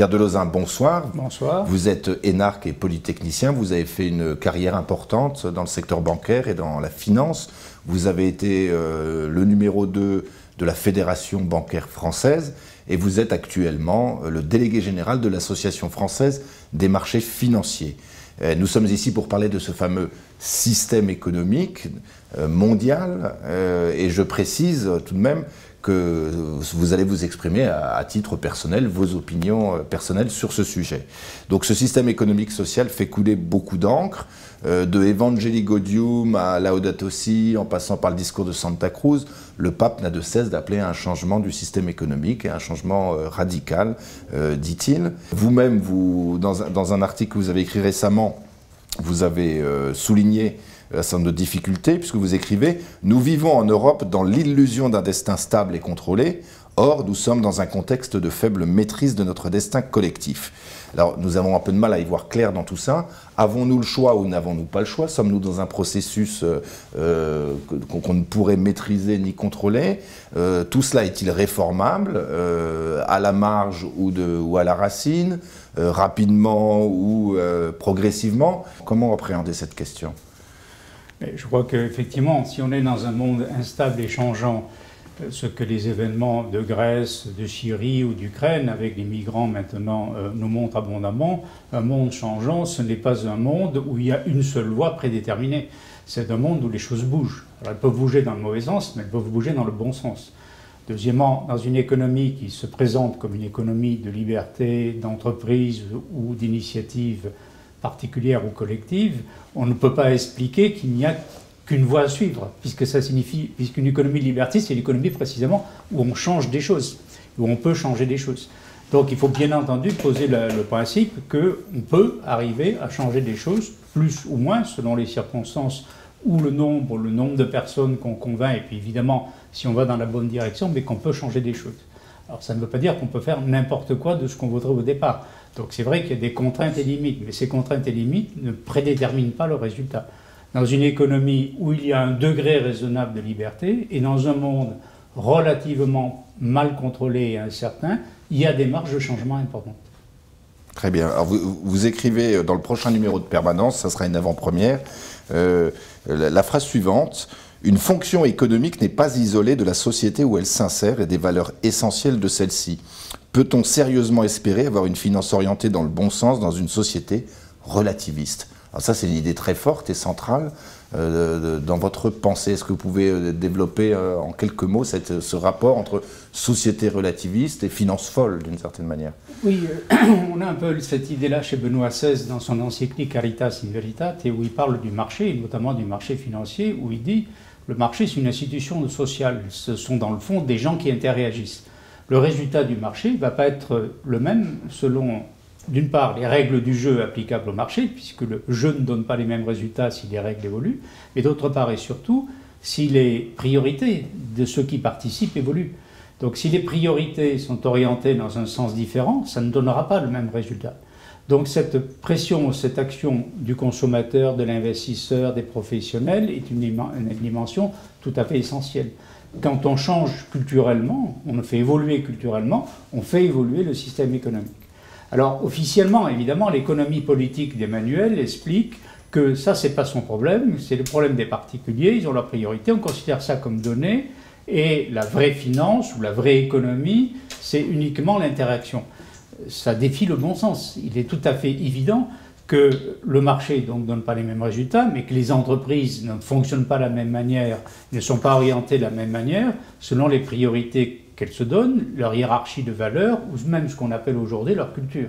Pierre Delozin, bonsoir. Bonsoir. Vous êtes énarque et polytechnicien. Vous avez fait une carrière importante dans le secteur bancaire et dans la finance. Vous avez été le numéro 2 de la Fédération bancaire française et vous êtes actuellement le délégué général de l'Association française des marchés financiers. Nous sommes ici pour parler de ce fameux système économique mondial et je précise tout de même que vous allez vous exprimer à titre personnel, vos opinions personnelles sur ce sujet. Donc ce système économique social fait couler beaucoup d'encre, de Evangelii Gaudium à Laudato Si, en passant par le discours de Santa Cruz. Le pape n'a de cesse d'appeler à un changement du système économique, et un changement radical, dit-il. Vous-même, dans un article que vous avez écrit récemment, vous avez souligné un certain nombre de difficultés, puisque vous écrivez « Nous vivons en Europe dans l'illusion d'un destin stable et contrôlé. Or, nous sommes dans un contexte de faible maîtrise de notre destin collectif. » Alors, nous avons un peu de mal à y voir clair dans tout ça. Avons-nous le choix ou n'avons-nous pas le choix? Sommes-nous dans un processus qu'on ne pourrait maîtriser ni contrôler? Tout cela est-il réformable à la marge ou à la racine, rapidement ou progressivement? Comment appréhender cette question? Je crois qu'effectivement, si on est dans un monde instable et changeant, ce que les événements de Grèce, de Syrie ou d'Ukraine, avec les migrants maintenant, nous montrent abondamment, un monde changeant, ce n'est pas un monde où il y a une seule voie prédéterminée. C'est un monde où les choses bougent. Alors, elles peuvent bouger dans le mauvais sens, mais elles peuvent bouger dans le bon sens. Deuxièmement, dans une économie qui se présente comme une économie de liberté, d'entreprise ou d'initiative particulière ou collective, on ne peut pas expliquer qu'il n'y a qu'une voie à suivre, puisque ça signifie, puisqu'une économie de liberté, c'est l'économie précisément où on change des choses, où on peut changer des choses. Donc il faut bien entendu poser le principe qu'on peut arriver à changer des choses, plus ou moins, selon les circonstances ou le nombre de personnes qu'on convainc, et puis évidemment, si on va dans la bonne direction, mais qu'on peut changer des choses. Alors ça ne veut pas dire qu'on peut faire n'importe quoi de ce qu'on voudrait au départ. Donc c'est vrai qu'il y a des contraintes et limites, mais ces contraintes et limites ne prédéterminent pas le résultat. Dans une économie où il y a un degré raisonnable de liberté, et dans un monde relativement mal contrôlé et incertain, il y a des marges de changement importantes. Très bien. Alors vous écrivez dans le prochain numéro de Permanence, ça sera une avant-première, la phrase suivante: « Une fonction économique n'est pas isolée de la société où elle s'insère et des valeurs essentielles de celle-ci. Peut-on sérieusement espérer avoir une finance orientée dans le bon sens dans une société relativiste ?» Alors ça, c'est une idée très forte et centrale dans votre pensée. Est-ce que vous pouvez développer en quelques mots ce rapport entre société relativiste et finance folle, d'une certaine manière? Oui, on a un peu cette idée-là chez Benoît XVI dans son encyclique Caritas in Veritate, où il parle du marché, et notamment du marché financier, où il dit « Le marché, c'est une institution sociale. Ce sont dans le fond des gens qui interagissent. Le résultat du marché ne va pas être le même selon, d'une part, les règles du jeu applicables au marché, puisque le jeu ne donne pas les mêmes résultats si les règles évoluent, mais d'autre part et surtout, si les priorités de ceux qui participent évoluent. Donc si les priorités sont orientées dans un sens différent, ça ne donnera pas le même résultat. Donc cette pression, cette action du consommateur, de l'investisseur, des professionnels est une dimension tout à fait essentielle. Quand on change culturellement, on fait évoluer culturellement, on fait évoluer le système économique. Alors officiellement, évidemment, l'économie politique d'Emmanuel explique que ça, c'est pas son problème, c'est le problème des particuliers, ils ont leurs priorités, on considère ça comme donné, et la vraie finance ou la vraie économie, c'est uniquement l'interaction. Ça défie le bon sens. Il est tout à fait évident que le marché ne donne pas les mêmes résultats, mais que les entreprises ne fonctionnent pas de la même manière, ne sont pas orientées de la même manière, selon les priorités qu'elles se donnent, leur hiérarchie de valeurs, ou même ce qu'on appelle aujourd'hui leur culture.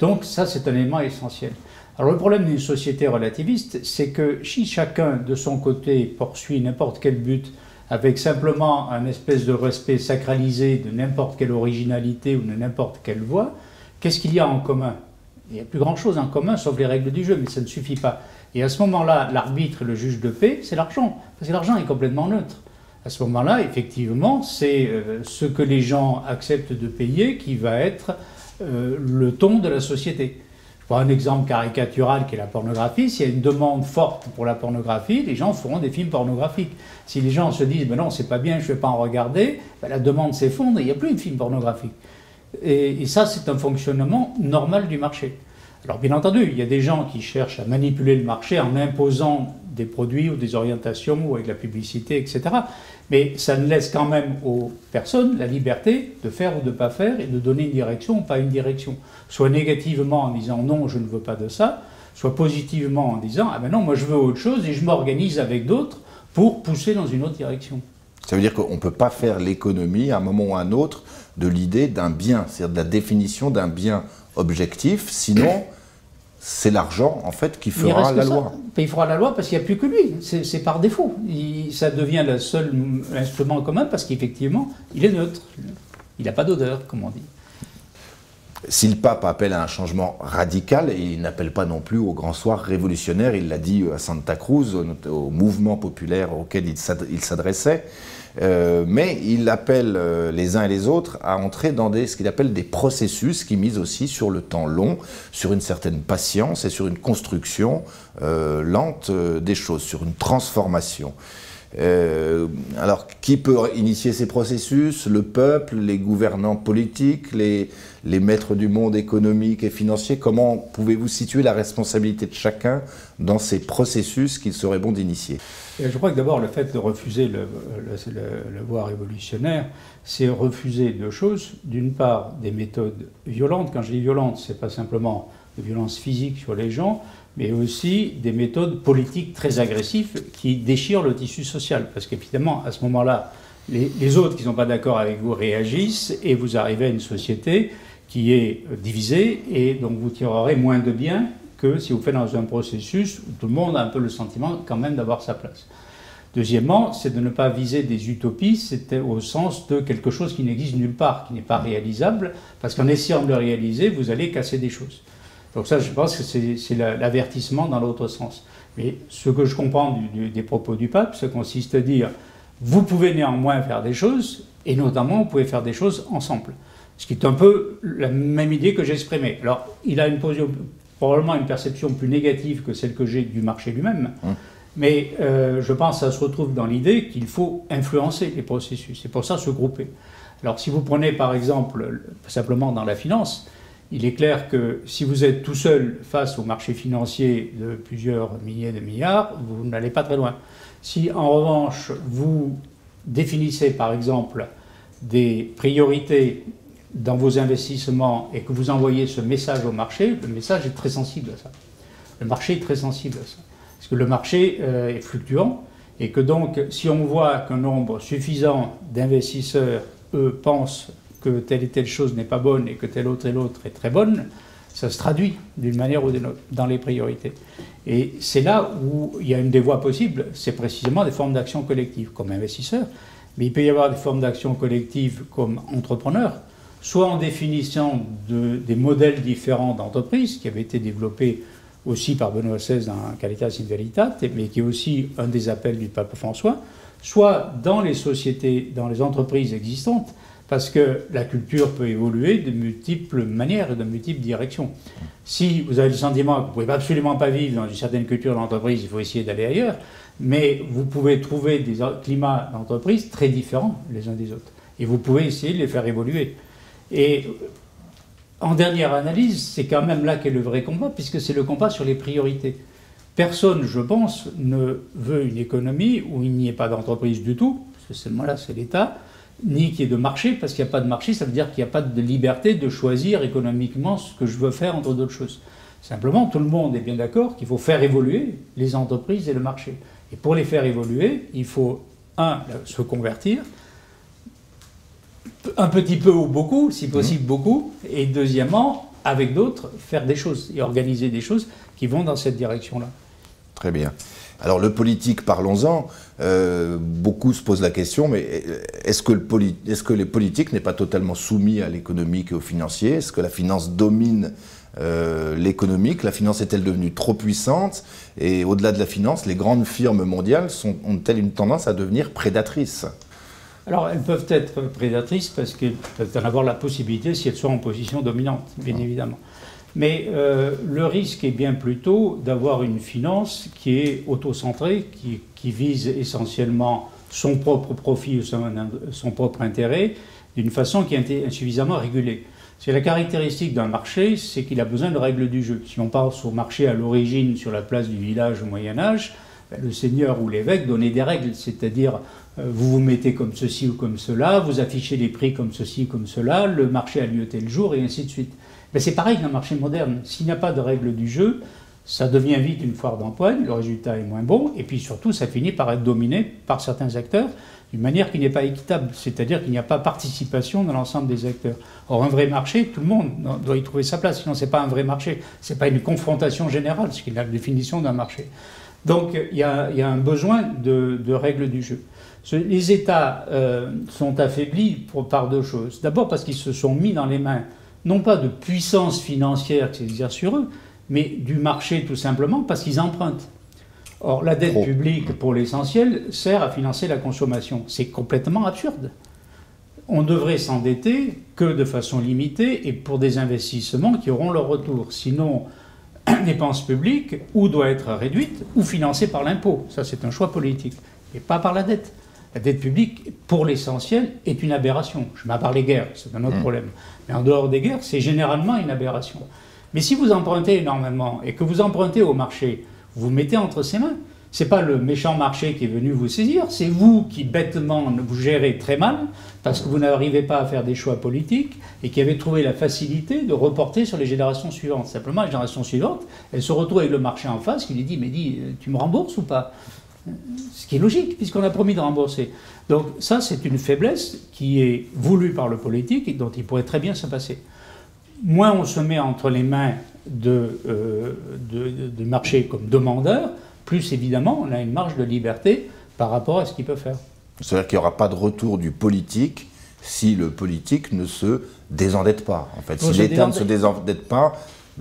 Donc ça, c'est un élément essentiel. Alors le problème d'une société relativiste, c'est que si chacun de son côté poursuit n'importe quel but, avec simplement un espèce de respect sacralisé de n'importe quelle originalité ou de n'importe quelle voie, qu'est-ce qu'il y a en commun? Il n'y a plus grand-chose en commun, sauf les règles du jeu, mais ça ne suffit pas. Et à ce moment-là, l'arbitre et le juge de paix, c'est l'argent. Parce que l'argent est complètement neutre. À ce moment-là, effectivement, c'est ce que les gens acceptent de payer qui va être le ton de la société. Je prends un exemple caricatural qui est la pornographie. S'il y a une demande forte pour la pornographie, les gens feront des films pornographiques. Si les gens se disent « ben non, c'est pas bien, je ne vais pas en regarder », ben la demande s'effondre et il n'y a plus de films pornographiques. Et ça, c'est un fonctionnement normal du marché. Alors bien entendu, il y a des gens qui cherchent à manipuler le marché en imposant des produits ou des orientations ou avec la publicité, etc. Mais ça ne laisse quand même aux personnes la liberté de faire ou de ne pas faire et de donner une direction ou pas une direction. Soit négativement en disant non, je ne veux pas de ça, soit positivement en disant ah ben non, moi je veux autre chose et je m'organise avec d'autres pour pousser dans une autre direction. Ça veut dire qu'on ne peut pas faire l'économie à un moment ou à un autre de l'idée d'un bien, c'est-à-dire de la définition d'un bien objectif, sinon c'est l'argent en fait qui fera la loi. Il fera la loi parce qu'il n'y a plus que lui, c'est par défaut. Ça devient le seul instrument commun parce qu'effectivement, il est neutre, il n'a pas d'odeur, comme on dit. Si le pape appelle à un changement radical, et il n'appelle pas non plus au grand soir révolutionnaire, il l'a dit à Santa Cruz, au mouvement populaire auquel il s'adressait, mais il appelle les uns et les autres à entrer dans ce qu'il appelle des processus qui misent aussi sur le temps long, sur une certaine patience et sur une construction lente des choses, sur une transformation. Alors, qui peut initier ces processus? Le peuple, les gouvernants politiques, les maîtres du monde économique et financier. Comment pouvez-vous situer la responsabilité de chacun dans ces processus qu'il serait bon d'initier? Je crois que d'abord, le fait de refuser le voie révolutionnaire, c'est refuser deux choses. D'une part, des méthodes violentes. Quand je dis violentes, ce n'est pas simplement de violence physique sur les gens, mais aussi des méthodes politiques très agressives qui déchirent le tissu social. Parce qu'évidemment, à ce moment-là, les autres qui ne sont pas d'accord avec vous réagissent et vous arrivez à une société qui est divisée et donc vous tirerez moins de bien que si vous faites dans un processus où tout le monde a un peu le sentiment quand même d'avoir sa place. Deuxièmement, c'est de ne pas viser des utopies, c'était au sens de quelque chose qui n'existe nulle part, qui n'est pas réalisable, parce qu'en essayant de le réaliser, vous allez casser des choses. Donc ça, je pense que c'est l'avertissement dans l'autre sens. Mais ce que je comprends des propos du pape, ça consiste à dire, vous pouvez néanmoins faire des choses, et notamment, vous pouvez faire des choses ensemble. Ce qui est un peu la même idée que j'exprimais. Alors, il a probablement une perception plus négative que celle que j'ai du marché lui-même, mais je pense que ça se retrouve dans l'idée qu'il faut influencer les processus. C'est pour ça se grouper. Alors, si vous prenez par exemple, simplement dans la finance, il est clair que si vous êtes tout seul face au marché financier de plusieurs milliers de milliards, vous n'allez pas très loin. Si en revanche, vous définissez par exemple des priorités dans vos investissements et que vous envoyez ce message au marché, le message est très sensible à ça. Le marché est très sensible à ça. Parce que le marché est fluctuant et que donc si on voit qu'un nombre suffisant d'investisseurs, eux, pensent que telle et telle chose n'est pas bonne et que telle autre et l'autre est très bonne, ça se traduit d'une manière ou d'une autre dans les priorités. Et c'est là où il y a une des voies possibles, c'est précisément des formes d'action collective comme investisseur, mais il peut y avoir des formes d'action collective comme entrepreneur, soit en définissant des modèles différents d'entreprise qui avaient été développés aussi par Benoît XVI dans Caritas in Veritate, mais qui est aussi un des appels du pape François, soit dans les sociétés, dans les entreprises existantes, parce que la culture peut évoluer de multiples manières et de multiples directions. Si vous avez le sentiment que vous ne pouvez absolument pas vivre dans une certaine culture d'entreprise, il faut essayer d'aller ailleurs, mais vous pouvez trouver des climats d'entreprise très différents les uns des autres. Et vous pouvez essayer de les faire évoluer. Et en dernière analyse, c'est quand même là qu'est le vrai combat, puisque c'est le combat sur les priorités. Personne, je pense, ne veut une économie où il n'y ait pas d'entreprise du tout, parce que seulement là, c'est l'État, ni qu'il y ait de marché, parce qu'il n'y a pas de marché, ça veut dire qu'il n'y a pas de liberté de choisir économiquement ce que je veux faire entre d'autres choses. Simplement, tout le monde est bien d'accord qu'il faut faire évoluer les entreprises et le marché. Et pour les faire évoluer, il faut, se convertir, un petit peu ou beaucoup, si possible beaucoup, et deuxièmement, avec d'autres, faire des choses et organiser des choses qui vont dans cette direction-là. Très bien. Alors le politique, parlons-en. Beaucoup se posent la question, mais est-ce que les politiques n'est pas totalement soumis à l'économique et au financier? Est-ce que la finance domine l'économique? La finance est-elle devenue trop puissante? Et au-delà de la finance, les grandes firmes mondiales ont-elles une tendance à devenir prédatrices? Alors, elles peuvent être prédatrices parce qu'elles peuvent en avoir la possibilité si elles sont en position dominante, bien évidemment. Mais le risque est bien plutôt d'avoir une finance qui est autocentrée, qui vise essentiellement son propre profit ou son propre intérêt, d'une façon qui est insuffisamment régulée. C'est la caractéristique d'un marché, c'est qu'il a besoin de règles du jeu. Si on pense au marché à l'origine sur la place du village au Moyen-Âge, le seigneur ou l'évêque donnait des règles, c'est-à-dire vous vous mettez comme ceci ou comme cela, vous affichez les prix comme ceci ou comme cela, le marché a lieu tel jour et ainsi de suite. Mais c'est pareil qu'un marché moderne. S'il n'y a pas de règles du jeu, ça devient vite une foire d'empoigne, le résultat est moins bon, et puis surtout ça finit par être dominé par certains acteurs d'une manière qui n'est pas équitable, c'est-à-dire qu'il n'y a pas participation dans l'ensemble des acteurs. Or, un vrai marché, tout le monde doit y trouver sa place, sinon c'est pas un vrai marché, c'est pas une confrontation générale, ce qui est la définition d'un marché. Donc il y a un besoin de règles du jeu. Les États sont affaiblis par deux choses. D'abord parce qu'ils se sont mis dans les mains, non pas de puissance financière qui s'exerce sur eux, mais du marché tout simplement parce qu'ils empruntent. Or, la dette publique, pour l'essentiel, sert à financer la consommation. C'est complètement absurde. On devrait s'endetter que de façon limitée et pour des investissements qui auront leur retour. Sinon, dépenses publiques, ou doit être réduite, ou financée par l'impôt. Ça, c'est un choix politique, et pas par la dette. La dette publique, pour l'essentiel, est une aberration. Je m'en parle des guerres, c'est un autre problème. Mais en dehors des guerres, c'est généralement une aberration. Mais si vous empruntez énormément, et que vous empruntez au marché, vous mettez entre ses mains. Ce n'est pas le méchant marché qui est venu vous saisir, c'est vous qui bêtement vous gérez très mal parce que vous n'arrivez pas à faire des choix politiques et qui avez trouvé la facilité de reporter sur les générations suivantes. Simplement, les générations suivantes, elles se retrouvent avec le marché en face qui lui dit « Mais dis, tu me rembourses ou pas ?» Ce qui est logique puisqu'on a promis de rembourser. Donc ça, c'est une faiblesse qui est voulue par le politique et dont il pourrait très bien se passer. Moins on se met entre les mains de marché comme demandeur, plus évidemment on a une marge de liberté par rapport à ce qu'il peut faire. C'est-à-dire qu'il n'y aura pas de retour du politique si le politique ne se désendette pas. En fait, si l'État ne se désendette pas,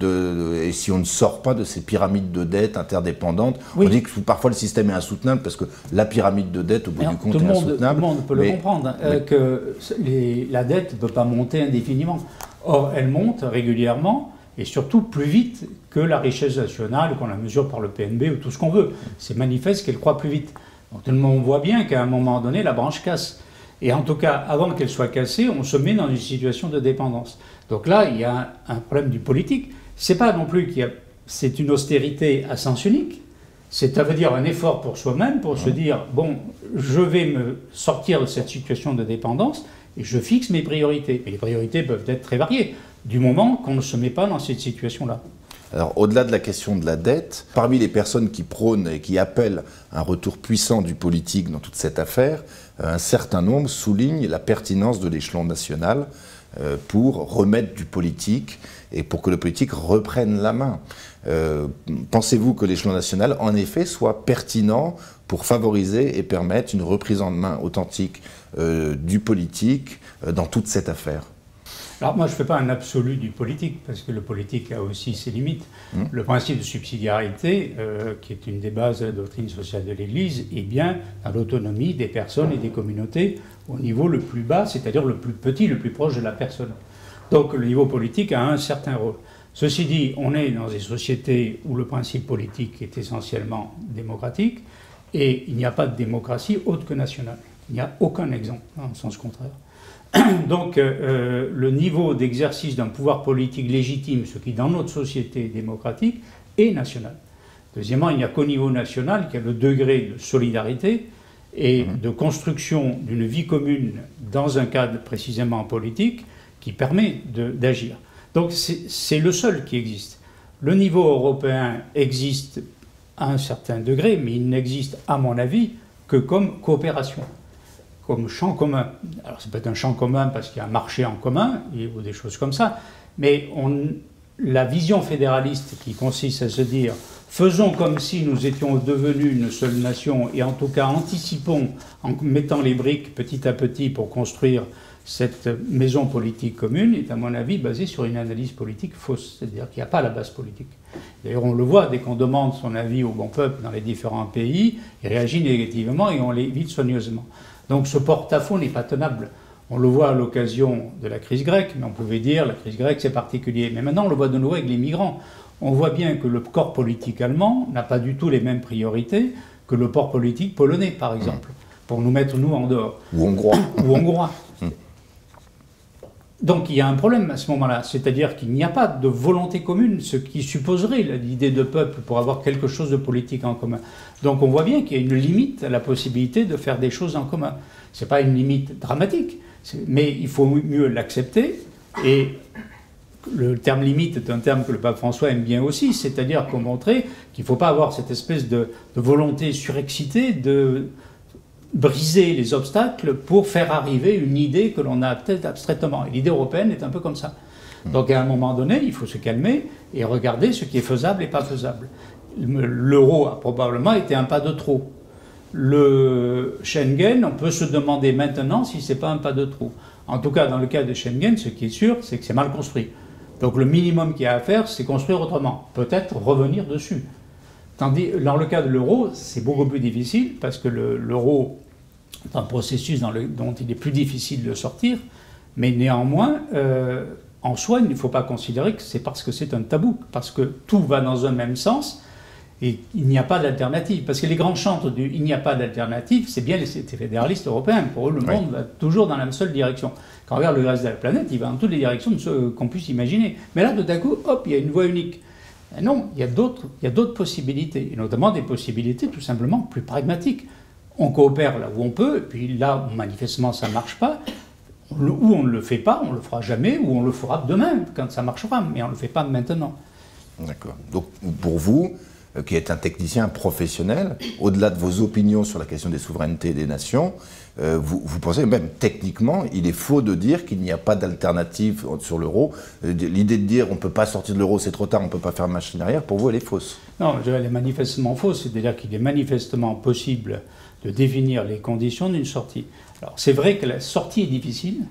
et si on ne sort pas de ces pyramides de dette interdépendantes, oui. On dit que parfois le système est insoutenable parce que la pyramide de dette, au bout du compte, est insoutenable. Tout le monde peut le comprendre, que la dette ne peut pas monter indéfiniment. Or, elle monte régulièrement et surtout plus vite que la richesse nationale, qu'on la mesure par le PNB ou tout ce qu'on veut. C'est manifeste qu'elle croît plus vite. Donc, tout le monde voit bien qu'à un moment donné, la branche casse. Et en tout cas, avant qu'elle soit cassée, on se met dans une situation de dépendance. Donc là, il y a un problème du politique. C'est pas non plus c'est une austérité à sens unique. Ça veut dire un effort pour soi-même, pour se dire, bon, je vais me sortir de cette situation de dépendance et je fixe mes priorités. Et les priorités peuvent être très variées, du moment qu'on ne se met pas dans cette situation-là. Alors, au-delà de la question de la dette, parmi les personnes qui prônent et qui appellent un retour puissant du politique dans toute cette affaire, un certain nombre soulignent la pertinence de l'échelon national pour remettre du politique et pour que le politique reprenne la main. Pensez-vous que l'échelon national, en effet, soit pertinent pour favoriser et permettre une reprise en main authentique du politique dans toute cette affaire ? Alors moi, je ne fais pas un absolu du politique, parce que le politique a aussi ses limites. Le principe de subsidiarité, qui est une des bases de la doctrine sociale de l'Église, est bien dans l'autonomie des personnes et des communautés au niveau le plus bas, c'est-à-dire le plus petit, le plus proche de la personne. Donc le niveau politique a un certain rôle. Ceci dit, on est dans des sociétés où le principe politique est essentiellement démocratique, et il n'y a pas de démocratie autre que nationale. Il n'y a aucun exemple, en sens contraire. Donc, le niveau d'exercice d'un pouvoir politique légitime, ce qui dans notre société démocratique, est national. Deuxièmement, il n'y a qu'au niveau national qu'il y a le degré de solidarité et de construction d'une vie commune dans un cadre précisément politique qui permet d'agir. Donc, c'est le seul qui existe. Le niveau européen existe à un certain degré, mais il n'existe, à mon avis, que comme coopération, comme champ commun. Alors ça peut être un champ commun parce qu'il y a un marché en commun ou des choses comme ça, mais la vision fédéraliste qui consiste à se dire faisons comme si nous étions devenus une seule nation et en tout cas anticipons en mettant les briques petit à petit pour construire cette maison politique commune est à mon avis basée sur une analyse politique fausse, c'est-à-dire qu'il n'y a pas la base politique. D'ailleurs on le voit, dès qu'on demande son avis au bon peuple dans les différents pays, il réagit négativement et on l'évite soigneusement. Donc ce porte-à-faux n'est pas tenable. On le voit à l'occasion de la crise grecque, mais on pouvait dire la crise grecque c'est particulier. Mais maintenant on le voit de nouveau avec les migrants. On voit bien que le corps politique allemand n'a pas du tout les mêmes priorités que le corps politique polonais, par exemple, pour nous mettre nous en dehors. Ou hongrois. Ou hongrois. Donc il y a un problème à ce moment-là, c'est-à-dire qu'il n'y a pas de volonté commune, ce qui supposerait l'idée de peuple pour avoir quelque chose de politique en commun. Donc on voit bien qu'il y a une limite à la possibilité de faire des choses en commun. Ce n'est pas une limite dramatique, mais il faut mieux l'accepter. Et le terme limite est un terme que le pape François aime bien aussi, c'est-à-dire pour montrer qu'il ne faut pas avoir cette espèce de volonté surexcitée de briser les obstacles pour faire arriver une idée que l'on a peut-être abstraitement. Et l'idée européenne est un peu comme ça. Donc à un moment donné, il faut se calmer et regarder ce qui est faisable et pas faisable. L'euro a probablement été un pas de trop. Le Schengen, on peut se demander maintenant si ce n'est pas un pas de trop. En tout cas, dans le cas de Schengen, ce qui est sûr, c'est que c'est mal construit. Donc le minimum qu'il y a à faire, c'est construire autrement. Peut-être revenir dessus. Tandis dans le cas de l'euro, c'est beaucoup plus difficile parce que l'euro est un processus dont il est plus difficile de sortir, mais néanmoins, en soi, il ne faut pas considérer que c'est parce que c'est un tabou, parce que tout va dans un même sens et il n'y a pas d'alternative. Parce que les grands chantres du « il n'y a pas d'alternative », c'est bien les fédéralistes européens. Pour eux, le monde va toujours dans la seule direction. Quand on regarde le reste de la planète, il va dans toutes les directions qu'on puisse imaginer. Mais là, tout à coup, hop, il y a une voie unique. Et non, il y a d'autres possibilités, et notamment des possibilités tout simplement plus pragmatiques. On coopère là où on peut, et puis là où manifestement ça ne marche pas, ou on ne le fait pas, on ne le fera jamais, ou on le fera demain quand ça marchera, mais on ne le fait pas maintenant. D'accord. Donc pour vous, qui êtes un technicien professionnel, au-delà de vos opinions sur la question des souverainetés des nations, vous pensez même techniquement, il est faux de dire qu'il n'y a pas d'alternative sur l'euro. L'idée de dire on ne peut pas sortir de l'euro, c'est trop tard, on ne peut pas faire machine arrière, pour vous elle est fausse. Non, elle est manifestement fausse, c'est-à-dire qu'il est manifestement possible de définir les conditions d'une sortie. Alors c'est vrai que la sortie est difficile,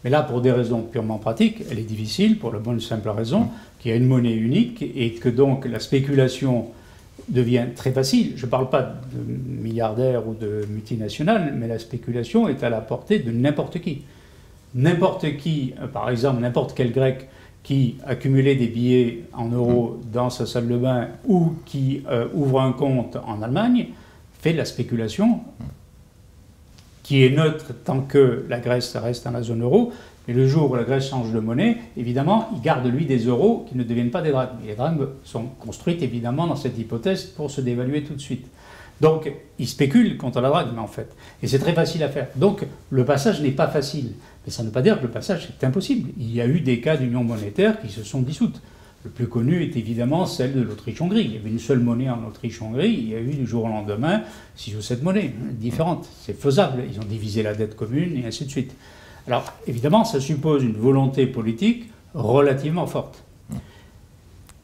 mais là pour des raisons purement pratiques, elle est difficile pour la bonne et simple raison qu'il y a une monnaie unique et que donc la spéculation devient très facile. Je ne parle pas de milliardaires ou de multinationales, mais la spéculation est à la portée de n'importe qui. N'importe qui, par exemple, n'importe quel Grec qui accumulait des billets en euros dans sa salle de bain ou qui ouvre un compte en Allemagne, fait de la spéculation qui est neutre tant que la Grèce reste dans la zone euro. Et le jour où la Grèce change de monnaie, évidemment, il garde, lui, des euros qui ne deviennent pas des drachmes. Et les drachmes sont construites, évidemment, dans cette hypothèse pour se dévaluer tout de suite. Donc, il spécule contre la drachme, en fait. Et c'est très facile à faire. Donc, le passage n'est pas facile. Mais ça ne veut pas dire que le passage est impossible. Il y a eu des cas d'union monétaire qui se sont dissoutes. Le plus connu est évidemment celle de l'Autriche-Hongrie. Il y avait une seule monnaie en Autriche-Hongrie. Il y a eu du jour au lendemain 6 ou 7 monnaies différentes. C'est faisable. Ils ont divisé la dette commune et ainsi de suite. Alors, évidemment, ça suppose une volonté politique relativement forte.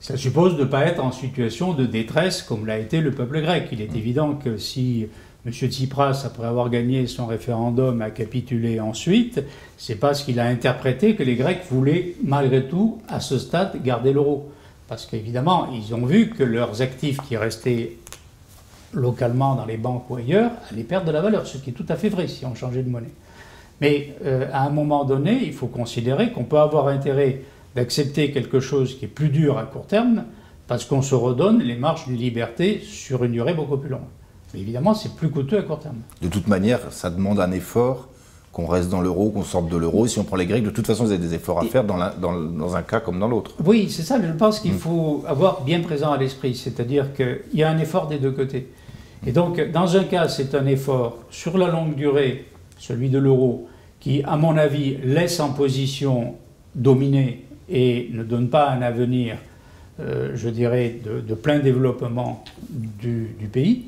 Ça suppose de ne pas être en situation de détresse comme l'a été le peuple grec. Il est évident que si M. Tsipras, après avoir gagné son référendum, a capitulé ensuite, c'est parce qu'il a interprété que les Grecs voulaient, malgré tout, à ce stade, garder l'euro. Parce qu'évidemment, ils ont vu que leurs actifs qui restaient localement dans les banques ou ailleurs allaient perdre de la valeur, ce qui est tout à fait vrai si on changeait de monnaie. Mais à un moment donné, il faut considérer qu'on peut avoir intérêt d'accepter quelque chose qui est plus dur à court terme parce qu'on se redonne les marges de liberté sur une durée beaucoup plus longue. Mais évidemment, c'est plus coûteux à court terme. De toute manière, ça demande un effort, qu'on reste dans l'euro, qu'on sorte de l'euro. Si on prend les Grecs, de toute façon, vous avez des efforts à faire dans un cas comme dans l'autre. Oui, c'est ça, je pense qu'il faut avoir bien présent à l'esprit. C'est-à-dire qu'il y a un effort des deux côtés. Et donc, dans un cas, c'est un effort sur la longue durée, celui de l'euro, qui, à mon avis, laisse en position dominée et ne donne pas un avenir, je dirais, de plein développement du pays.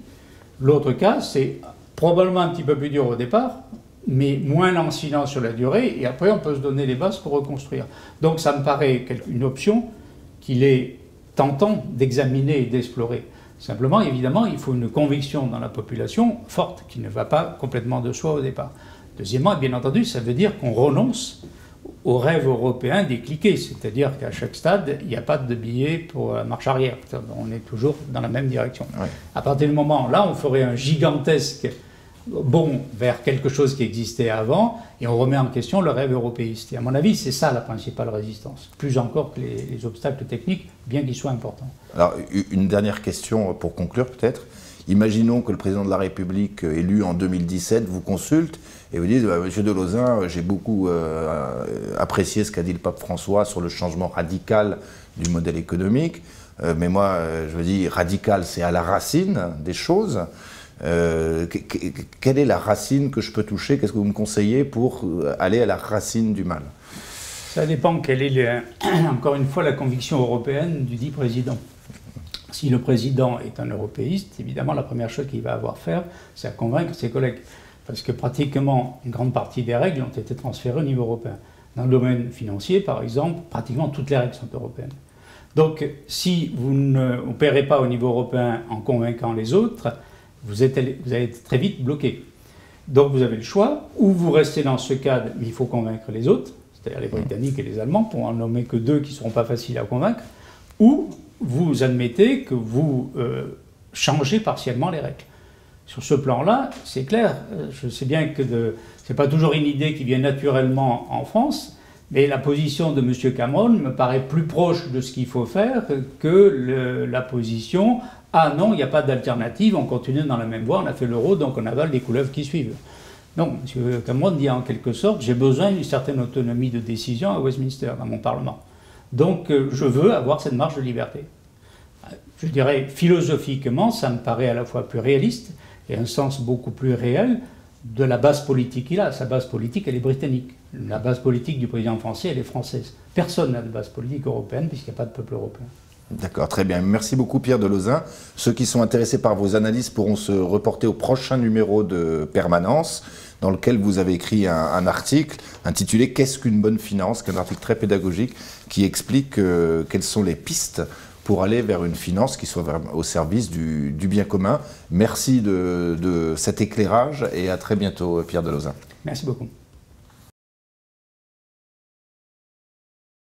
L'autre cas, c'est probablement un petit peu plus dur au départ, mais moins lancinant sur la durée, et après on peut se donner les bases pour reconstruire. Donc ça me paraît une option qu'il est tentant d'examiner et d'explorer. Simplement, évidemment, il faut une conviction dans la population forte, qui ne va pas complètement de soi au départ. Deuxièmement, bien entendu, ça veut dire qu'on renonce au rêve européen décliqué, c'est-à-dire qu'à chaque stade, il n'y a pas de billet pour la marche arrière. On est toujours dans la même direction. Ouais. À partir du moment là, on ferait un gigantesque bond vers quelque chose qui existait avant et on remet en question le rêve européiste. Et à mon avis, c'est ça la principale résistance, plus encore que les obstacles techniques, bien qu'ils soient importants. Alors, une dernière question pour conclure peut-être. Imaginons que le président de la République élu en 2017 vous consulte et vous dise Monsieur Delozin, j'ai beaucoup apprécié ce qu'a dit le pape François sur le changement radical du modèle économique, mais moi je me dis radical c'est à la racine des choses. Quelle est la racine que je peux toucher? Qu'est-ce que vous me conseillez pour aller à la racine du mal? Ça dépend quelle est, encore une fois, la conviction européenne du dit président. Si le président est un européiste, évidemment, la première chose qu'il va avoir à faire, c'est à convaincre ses collègues. Parce que pratiquement une grande partie des règles ont été transférées au niveau européen. Dans le domaine financier, par exemple, pratiquement toutes les règles sont européennes. Donc, si vous n'opérez pas au niveau européen en convainquant les autres, vous allez être très vite bloqué. Donc, vous avez le choix, ou vous restez dans ce cadre, mais il faut convaincre les autres, c'est-à-dire les Britanniques et les Allemands, pour en nommer que deux qui ne seront pas faciles à convaincre, ou vous admettez que vous changez partiellement les règles. Sur ce plan-là, c'est clair, je sais bien que ce n'est pas toujours une idée qui vient naturellement en France, mais la position de M. Cameron me paraît plus proche de ce qu'il faut faire que la position « Ah non, il n'y a pas d'alternative, on continue dans la même voie, on a fait l'euro, donc on avale les couleuvres qui suivent ». Non, M. Cameron dit en quelque sorte « J'ai besoin d'une certaine autonomie de décision à Westminster, dans mon Parlement. Donc je veux avoir cette marge de liberté ». Je dirais philosophiquement, ça me paraît à la fois plus réaliste et un sens beaucoup plus réel de la base politique qu'il a. Sa base politique, elle est britannique. La base politique du président français, elle est française. Personne n'a de base politique européenne puisqu'il n'y a pas de peuple européen. D'accord, très bien. Merci beaucoup Pierre Delozin. Ceux qui sont intéressés par vos analyses pourront se reporter au prochain numéro de Permanence, dans lequel vous avez écrit un article intitulé « Qu'est-ce qu'une bonne finance ?» qui est un article très pédagogique qui explique quelles sont les pistes pour aller vers une finance qui soit au service du bien commun. Merci de cet éclairage et à très bientôt Pierre Delozin. Merci beaucoup.